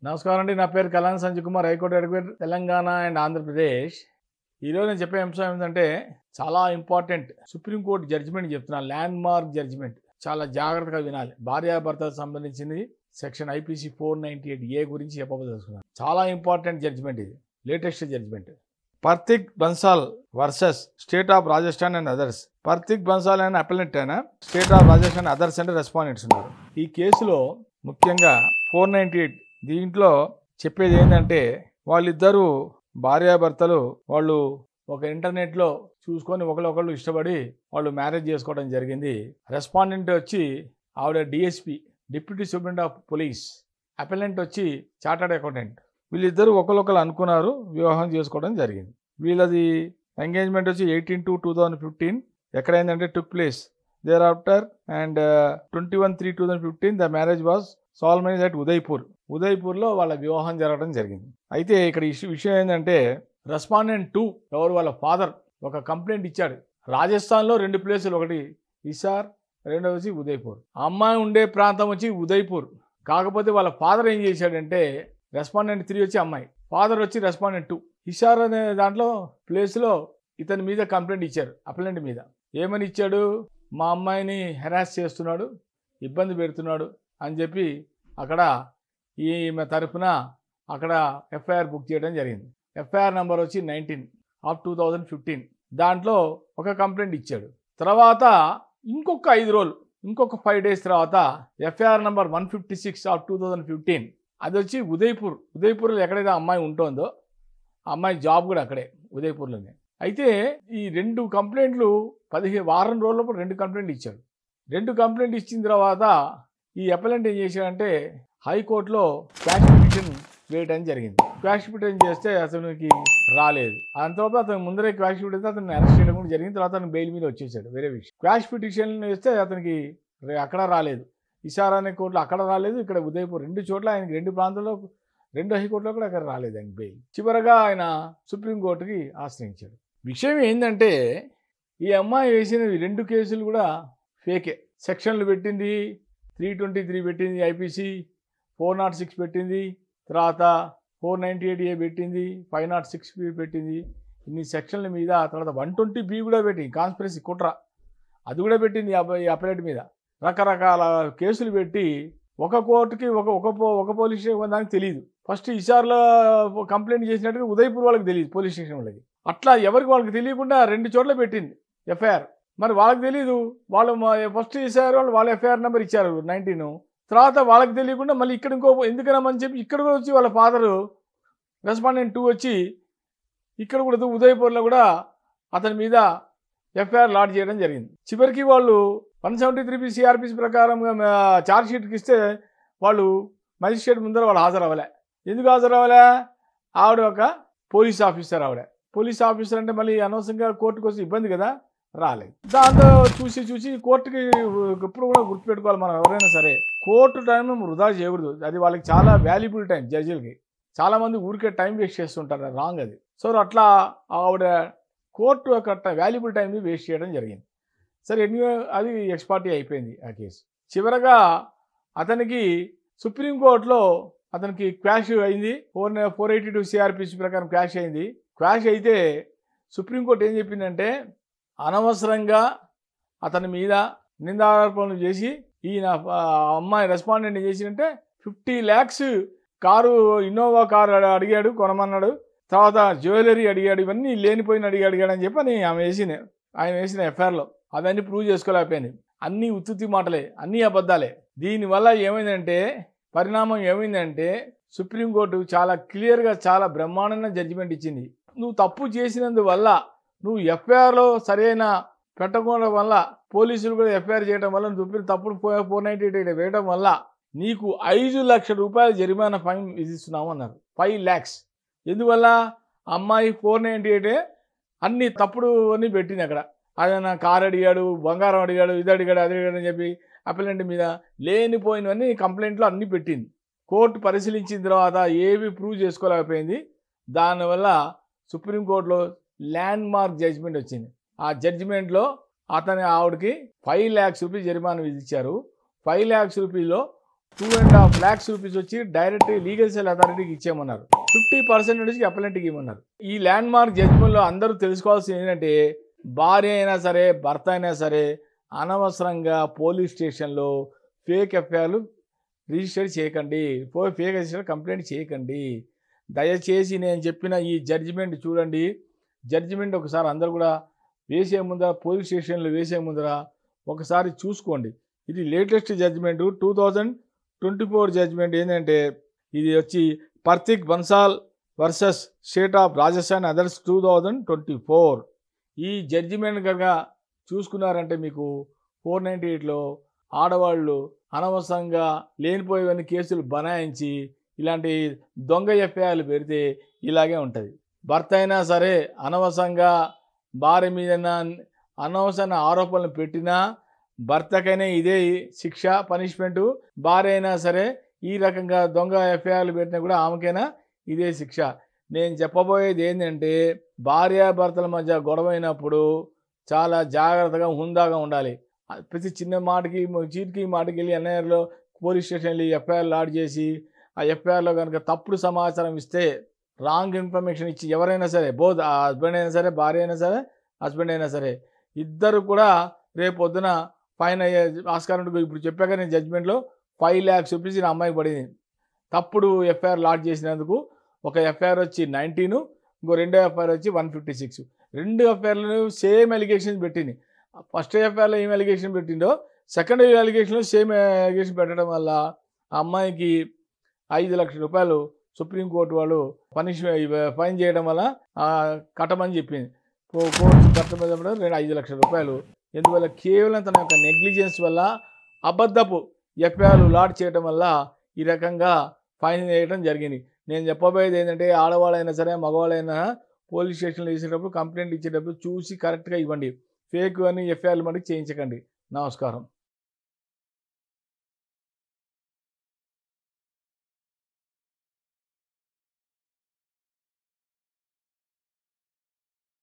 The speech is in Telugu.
నమస్కారం అండి. నా పేరు Kalan Sanjay Kumar, high court advocate, Telangana and Andhra Pradesh. ఈరోజు నేను చెప్పే అంశం ఏంటంటే చాలా ఇంపార్టెంట్ సుప్రీంకోర్టు జడ్జిమెంట్ చెప్తున్నాను. ల్యాండ్ మార్క్ జడ్జిమెంట్ చాలా జాగ్రత్తగా వినాలి. భార్యాభర్తలకు సంబంధించింది సెక్షన్ IPC 498A గురించి చెప్పబోతున్నాను. చాలా ఇంపార్టెంట్ జడ్జిమెంట్ ఇది, latest judgement. Pratik Bansal versus state of Rajasthan and others. Pratik Bansal and appellant అయినా స్టేట్ ఆఫ్ రాజస్థాన్ అదర్స్ అంటే రెస్పాండెంట్స్ ఉన్నారు. ఈ కేసులో ముఖ్యంగా 498 దీంట్లో చెప్పేది ఏంటంటే వాళ్ళిద్దరూ భార్యాభర్తలు వాళ్ళు ఒక ఇంటర్నెట్లో చూసుకొని ఒకళ్ళు ఇష్టపడి వాళ్ళు మ్యారేజ్ చేసుకోవడం జరిగింది. రెస్పాండెంట్ వచ్చి ఆవిడ DSP, deputy superintendent of police. Appellant వచ్చి చార్టర్డ్ అకౌంటెంట్. వీళ్ళిద్దరూ ఒకళ్ళు అనుకున్నారు, వివాహం చేసుకోవడం జరిగింది. వీళ్ళది ఎంగేజ్మెంట్ వచ్చి 18/2/2015. ఎక్కడైందంటే took place there after and 21/3/2015 the marriage was solemnly at ఉదయ్పూర్లో వాళ్ళ వివాహం జరగడం జరిగింది. అయితే ఇక్కడ విషయం ఏంటంటే రెస్పాండెంట్ 2 ఎవరు వాళ్ళ ఫాదర్ ఒక కంప్లైంట్ ఇచ్చాడు. రాజస్థాన్లో 2 ప్లేసులు, ఒకటి హిసార్, రెండవది వచ్చి ఉదయ్పూర్. అమ్మాయి ఉండే ప్రాంతం వచ్చి ఉదయ్పూర్. కాకపోతే వాళ్ళ ఫాదర్ ఏం చేశాడంటే రెస్పాండెంట్ 3 వచ్చి అమ్మాయి, ఫాదర్ వచ్చి రెస్పాండెంట్ 2. హిసార్ అనే దాంట్లో ప్లేస్లో ఇతని మీద కంప్లైంట్ ఇచ్చారు, అప్లెంట్ మీద. ఏమని ఇచ్చాడు? మా అమ్మాయిని హెరాస్ చేస్తున్నాడు, ఇబ్బంది పెడుతున్నాడు అని చెప్పి అక్కడ ఈమె తరఫున అక్కడ FIR బుక్ చేయడం జరిగింది. FIR నెంబర్ వచ్చి 19/2015. దాంట్లో ఒక కంప్లైంట్ ఇచ్చాడు. తర్వాత ఇంకొక 5 రోజులు, ఇంకొక 5 days తర్వాత FIR నెంబర్ 156/2015 అది వచ్చి ఉదయ్పూర్లో ఎక్కడైతే అమ్మాయి ఉంటుందో అమ్మాయి జాబ్ కూడా అక్కడే ఉదయ్పూర్లోనే. అయితే ఈ 2 కంప్లైంట్లు 15 వారం రోజులప్పుడు 2 కంప్లైంట్లు ఇచ్చాడు. 2 కంప్లైంట్ ఇచ్చిన తర్వాత ఈ అపెలెంట్ ఏం చేశాడంటే హైకోర్టులో క్వాష్ పిటిషన్ వేయడం జరిగింది. క్వాష్ పిటిషన్ చేస్తే అతనికి రాలేదు. అంతలోపు అతను ముందరే క్వాష్ పిటిషన్ అతను అరెస్ట్ చేయడం కూడా జరిగింది. తర్వాత అతను బెయిల్ మీద వచ్చేసాడు. వేరే విషయం. క్వాష్ పిటిషన్ వేస్తే అతనికి అక్కడ రాలేదు. ఇషారా అనే కోర్టులో అక్కడ రాలేదు, ఇక్కడ ఉదయ్పూర్ 2 చోట్ల ఆయనకి 2 ప్రాంతాల్లో 2 హైకోర్టులో కూడా అక్కడ రాలేదు ఆయన బెయిల్. చివరగా ఆయన సుప్రీంకోర్టుకి ఆశ్రయించాడు. విషయం ఏంటంటే ఈ అమ్మాయి వేసిన 2 కేసులు కూడా ఫేకే. సెక్షన్లు పెట్టింది, 323 పెట్టింది, IPC 406 పెట్టింది, తర్వాత 498A పెట్టింది, 506 పెట్టింది. ఇన్ని సెక్షన్ల మీద తర్వాత 120B కూడా పెట్టింది, కాన్స్పిరసీ కుట్ర, అది కూడా పెట్టింది ఈ అపెలెంట్ మీద. రకరకాల కేసులు పెట్టి ఒక కోర్టుకి ఒక పోలీస్ స్టేషన్ దానికి తెలియదు. ఫస్ట్ ఇషార్లో కంప్లైంట్ చేసినట్టుగా ఉదయ్పూర్ వాళ్ళకి తెలియదు, పోలీస్ స్టేషన్ వాళ్ళకి. అట్లా వాళ్ళకి తెలియకుండా 2 చోట్ల పెట్టింది FIR. మరి వాళ్ళకి తెలియదు. వాళ్ళు ఫస్ట్ ఇషార్ వాళ్ళు FIR నెంబర్ ఇచ్చారు 19. తర్వాత వాళ్ళకి తెలియకుండా మళ్ళీ ఇక్కడ ఇంకో ఎందుకనమని చెప్పి ఇక్కడ కూడా వచ్చి వాళ్ళ ఫాదరు రెస్పాండెంట్ 2 వచ్చి ఇక్కడ కూడా ఉదయ్పూర్లో కూడా అతని మీద FIR లాడ్జ్ చేయడం జరిగింది. చివరికి వాళ్ళు 173B CRPC ప్రకారం ఛార్జ్ షీట్కి ఇస్తే వాళ్ళు మజిస్ట్రేట్ ముందర వాళ్ళు హాజరవ్వలే. ఎందుకు హాజరవ్వలే? ఆవిడ ఒక పోలీస్ ఆఫీసర్. ఆవిడ పోలీస్ ఆఫీసర్ అంటే మళ్ళీ అనవసరంగా కోర్టుకు వచ్చి ఇబ్బంది కదా, రాలేదు. దాంతో చూసి కోర్టుకి ఎప్పుడు కూడా గుర్తుపెట్టుకోవాలి మనం, ఎవరైనా సరే కోర్టు టైం వృధా చేయకూడదు. అది వాళ్ళకి చాలా వాల్యుబుల్ టైం. జడ్జిలకి చాలామంది ఊరికే టైం వేస్ట్ చేస్తుంటారు, రాంగ్ అది. సో అట్లా ఆవిడ కోర్టు యొక్క వాల్యుబుల్ టైంని వేస్ట్ చేయడం జరిగింది. సరే ఎనివే అది ఎక్స్పార్టీ అయిపోయింది ఆ కేసు. చివరగా అతనికి సుప్రీంకోర్టులో అతనికి క్వాష్ అయింది. 482 CRPC ప్రకారం క్వాష్ అయింది. క్వాష్ అయితే సుప్రీంకోర్టు ఏం చెప్పిందంటే అనవసరంగా అతని మీద నిందారోపణలు చేసి ఈయన అమ్మాయి రెస్పాండెంట్ ఏం చేసిందంటే 50 lakhs కారు, ఇన్నోవా కారు అడిగాడు, కొనమన్నాడు. తర్వాత జ్యువెలరీ అడిగాడు, ఇవన్నీ లేనిపోయిన అడిగాడు అని చెప్పి ఆయన వేసిన FIRలో అవన్నీ ప్రూవ్ చేసుకోలేకపోయింది. అన్నీ ఉత్తుత్తి మాటలే, అన్నీ అబద్ధాలే. దీనివల్ల ఏమైందంటే పరిణామం ఏమైందంటే సుప్రీంకోర్టు చాలా క్లియర్గా చాలా బ్రహ్మాండంగా జడ్జిమెంట్ ఇచ్చింది. నువ్వు తప్పు చేసినందువల్ల, నువ్వు FIRలో సరైన పెట్టకపోవడం వల్ల, పోలీసులు కూడా FIR చేయడం వల్ల, నువ్వు తప్పుడు 498 వేయడం వల్ల నీకు 5 లక్షల రూపాయల జరిమానా ఫైన్ విధిస్తున్నామన్నారు. 5 lakhs. ఎందువల్ల? అమ్మాయి 498 అన్ని తప్పుడు అని పెట్టింది అక్కడ. ఆయన కారు అడిగాడు, బంగారం అడిగాడు, ఇది అడిగాడు, అది అడిగాడు అని చెప్పి అపెలెంట్ మీద లేనిపోయినవన్నీ కంప్లైంట్లో అన్నీ పెట్టింది. కోర్టు పరిశీలించిన తర్వాత ఏవి ప్రూవ్ చేసుకోలేకపోయింది. దానివల్ల సుప్రీంకోర్టులో ల్యాండ్ మార్క్ జడ్జిమెంట్ వచ్చింది. ఆ జడ్జిమెంట్లో ఆవిడకి 5 lakhs రూపీస్ జరిమానా విధించారు. 5 lakhs రూపీలో 2.5 lakhs రూపీస్ వచ్చి డైరెక్ట్ లీగల్ సెల్ అథారిటీకి ఇచ్చేయమన్నారు. 50% నుంచి అప్పలెంట్కి ఇవ్వమన్నారు. ఈ ల్యాండ్ మార్క్ జడ్జిమెంట్లో అందరూ తెలుసుకోవాల్సింది ఏంటంటే భార్య అయినా సరే భర్త అయినా సరే అనవసరంగా పోలీస్ స్టేషన్లో ఫేక్ ఎఫ్ఐఆర్లు రిజిస్టర్ చేయకండి, ఫేక్ రిజిస్టర్ కంప్లైంట్ చేయకండి. దయచేసి నేను చెప్పిన ఈ జడ్జిమెంట్ చూడండి. జడ్జిమెంట్ ఒకసారి అందరూ కూడా వేసే ముందర పోలీస్ స్టేషన్లో వేసే ముందర ఒకసారి చూసుకోండి. ఇది లేటెస్ట్ జడ్జిమెంట్ 2024 జడ్జిమెంట్. ఏంటంటే ఇది వచ్చి Pratik Bansal versus state of Rajasthan others 2024. ఈ జడ్జిమెంట్ కనుక చూసుకున్నారంటే మీకు 498లో ఆడవాళ్ళు అనవసరంగా లేనిపోయేవన్నీ కేసులు బనాయించి ఇలాంటి దొంగ ఎఫ్ఐఆర్లు పెడితే ఇలాగే ఉంటుంది. భర్త అయినా సరే అనవసరంగా భార్య మీద అనవసర ఆరోపణలు పెట్టినా భర్తకైనా ఇదే శిక్ష పనిష్మెంటు, భార్య అయినా సరే ఈ రకంగా దొంగ ఎఫ్ఐఆర్లు పెట్టినా కూడా ఆమెకైనా ఇదే శిక్ష. నేను చెప్పబోయేది ఏంటంటే భార్యాభర్తల మధ్య గొడవ అయినప్పుడు చాలా జాగ్రత్తగా హుందాగా ఉండాలి. ప్రతి చిన్న మాటకి చీటికి మాటకి వెళ్ళి ఎన్ఐఆర్లో పోలీస్ స్టేషన్ వెళ్ళి ఎఫ్ఐఆర్ లాడ్ చేసి ఆ ఎఫ్ఐఆర్లో కనుక తప్పుడు సమాచారం ఇస్తే రాంగ్ ఇన్ఫర్మేషన్ ఇచ్చి ఎవరైనా సరే బోత్ హస్బెండ్ అయినా సరే భార్య అయినా సరే హస్బెండ్ అయినా సరే ఇద్దరు కూడా రేపు పొద్దున ఫైన్ అయ్యే ఆస్కారం ఉంటుంది. ఇప్పుడు చెప్పాక నేను జడ్జిమెంట్లో 5 lakhs రూపీస్ నా అమ్మాయికి పడింది. తప్పుడు ఎఫ్ఐఆర్ లాడ్ చేసినందుకు ఒక ఎఫ్ఐఆర్ వచ్చి 19, ఇంకో రెండో ఎఫ్ఐఆర్ వచ్చి 156. రెండు ఎఫ్ఐఆర్లను సేమ్ అలిగేషన్స్ పెట్టింది. ఫస్ట్ ఎఫ్ఐఆర్లో ఏం అలిగేషన్ పెట్టిండో సెకండ్ అలిగేషన్లో సేమ్ అలిగేషన్ పెట్టడం వల్ల ఆ అమ్మాయికి 5 లక్షల రూపాయలు సుప్రీంకోర్టు వాళ్ళు ఫైన్ చేయడం వల్ల కట్టమని చెప్పింది. కోర్టు కట్టమని 5 లక్షల రూపాయలు. ఎందువల్ల కేవలం తన యొక్క నెగ్లిజెన్స్ వల్ల అబద్ధపు ఎఫ్ఐఆర్లు లాడ్ చేయడం వల్ల ఈ రకంగా ఫైన్ వేయడం జరిగింది. నేను చెప్పబోయేది ఏంటంటే ఆడవాళ్ళైనా సరే మగవాళ్ళైనా పోలీస్ స్టేషన్లో వేసేటప్పుడు కంప్లైంట్ ఇచ్చేటప్పుడు చూసి కరెక్ట్గా ఇవ్వండి. ఫేక్ అని ఎఫ్ఐఆర్లు మటుకు చేయించకండి. నమస్కారం.